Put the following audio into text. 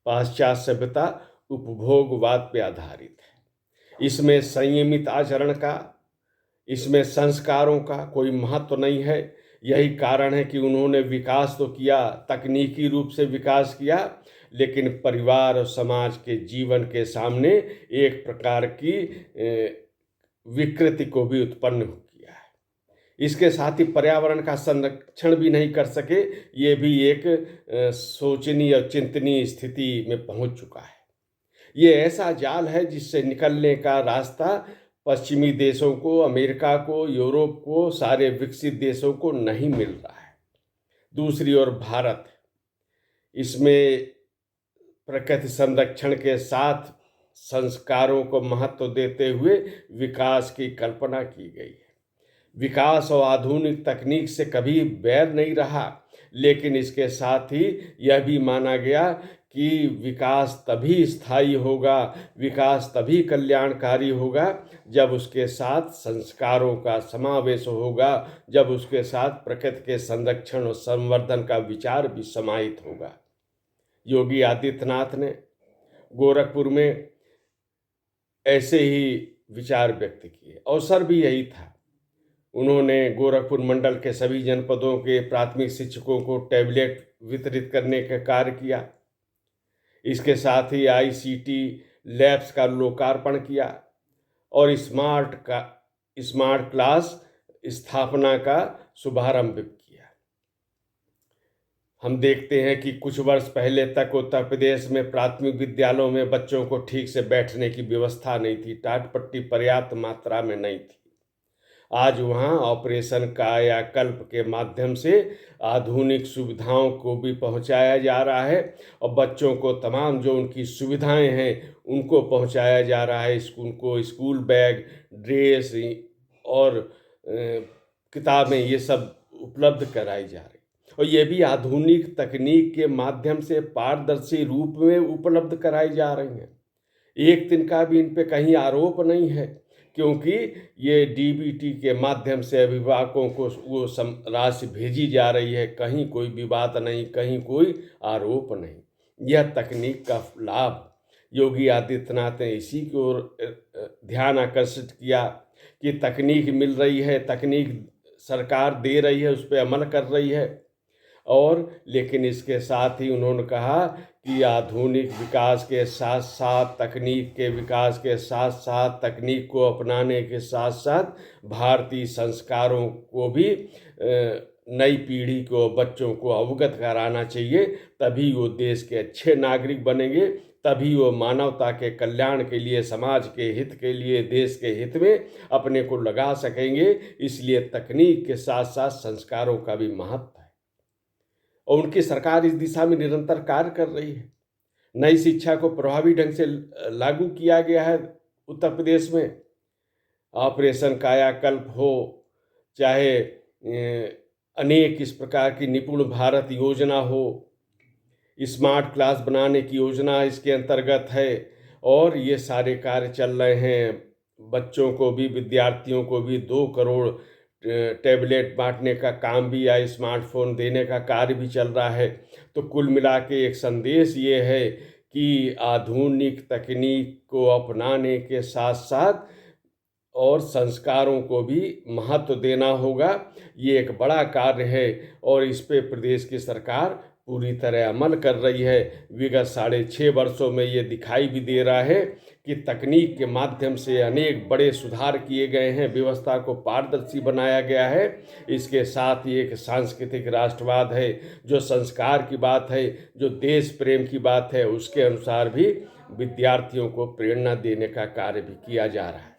पाश्चात्य सभ्यता उपभोगवाद पे आधारित है। इसमें संयमित आचरण का, इसमें संस्कारों का कोई महत्व नहीं है। यही कारण है कि उन्होंने विकास तो किया, तकनीकी रूप से विकास किया, लेकिन परिवार और समाज के जीवन के सामने एक प्रकार की विकृति को भी उत्पन्न किया है। इसके साथ ही पर्यावरण का संरक्षण भी नहीं कर सके। ये भी एक सोचनीय और चिंतनीय स्थिति में पहुंच चुका है। ये ऐसा जाल है जिससे निकलने का रास्ता पश्चिमी देशों को, अमेरिका को, यूरोप को, सारे विकसित देशों को नहीं मिल रहा है। दूसरी ओर भारत, इसमें प्रकृति संरक्षण के साथ संस्कारों को महत्व देते हुए विकास की कल्पना की गई है। विकास और आधुनिक तकनीक से कभी बैर नहीं रहा, लेकिन इसके साथ ही यह भी माना गया कि विकास तभी स्थायी होगा, विकास तभी कल्याणकारी होगा जब उसके साथ संस्कारों का समावेश होगा, जब उसके साथ प्रकृति के संरक्षण और संवर्धन का विचार भी समाहित होगा। योगी आदित्यनाथ ने गोरखपुर में ऐसे ही विचार व्यक्त किए। अवसर भी यही था। उन्होंने गोरखपुर मंडल के सभी जनपदों के प्राथमिक शिक्षकों को टैबलेट वितरित करने का कार्य किया। इसके साथ ही ICT लैब्स का लोकार्पण किया और स्मार्ट क्लास स्थापना का शुभारंभ किया। हम देखते हैं कि कुछ वर्ष पहले तक उत्तर प्रदेश में प्राथमिक विद्यालयों में बच्चों को ठीक से बैठने की व्यवस्था नहीं थी, टाट पट्टी पर्याप्त मात्रा में नहीं थी। आज वहाँ ऑपरेशन कायाकल्प के माध्यम से आधुनिक सुविधाओं को भी पहुँचाया जा रहा है और बच्चों को तमाम जो उनकी सुविधाएं हैं उनको पहुँचाया जा रहा है। उनको स्कूल बैग, ड्रेस और किताबें ये सब उपलब्ध कराई जा रही, और ये भी आधुनिक तकनीक के माध्यम से पारदर्शी रूप में उपलब्ध कराई जा रही हैं। एक दिन का भी इन पे कहीं आरोप नहीं है, क्योंकि ये DBT के माध्यम से अभिभावकों को वो राशि भेजी जा रही है। कहीं कोई विवाद नहीं, कहीं कोई आरोप नहीं। यह तकनीक का लाभ योगी आदित्यनाथ ने इसी की ओर ध्यान आकर्षित किया कि तकनीक मिल रही है, तकनीक सरकार दे रही है, उस पर अमल कर रही है। और लेकिन इसके साथ ही उन्होंने कहा कि आधुनिक विकास के साथ साथ, तकनीक के विकास के साथ साथ, तकनीक को अपनाने के साथ साथ भारतीय संस्कारों को भी नई पीढ़ी को, बच्चों को अवगत कराना चाहिए। तभी वो देश के अच्छे नागरिक बनेंगे, तभी वो मानवता के कल्याण के लिए, समाज के हित के लिए, देश के हित में अपने को लगा सकेंगे। इसलिए तकनीक के साथ साथ संस्कारों का भी महत्व है और उनकी सरकार इस दिशा में निरंतर कार्य कर रही है। नई शिक्षा को प्रभावी ढंग से लागू किया गया है उत्तर प्रदेश में। ऑपरेशन कायाकल्प हो, चाहे अनेक इस प्रकार की निपुण भारत योजना हो, स्मार्ट क्लास बनाने की योजना इसके अंतर्गत है, और ये सारे कार्य चल रहे हैं। बच्चों को भी, विद्यार्थियों को भी 2 करोड़ टैबलेट बांटने का काम भी या स्मार्टफोन देने का कार्य भी चल रहा है। तो कुल मिला के एक संदेश ये है कि आधुनिक तकनीक को अपनाने के साथ साथ और संस्कारों को भी महत्व देना होगा। ये एक बड़ा कार्य है और इस पे प्रदेश की सरकार पूरी तरह अमल कर रही है। विगत 6.5 वर्षों में ये दिखाई भी दे रहा है कि तकनीक के माध्यम से अनेक बड़े सुधार किए गए हैं, व्यवस्था को पारदर्शी बनाया गया है। इसके साथ ही एक सांस्कृतिक राष्ट्रवाद है, जो संस्कार की बात है, जो देश प्रेम की बात है, उसके अनुसार भी विद्यार्थियों को प्रेरणा देने का कार्य भी किया जा रहा है।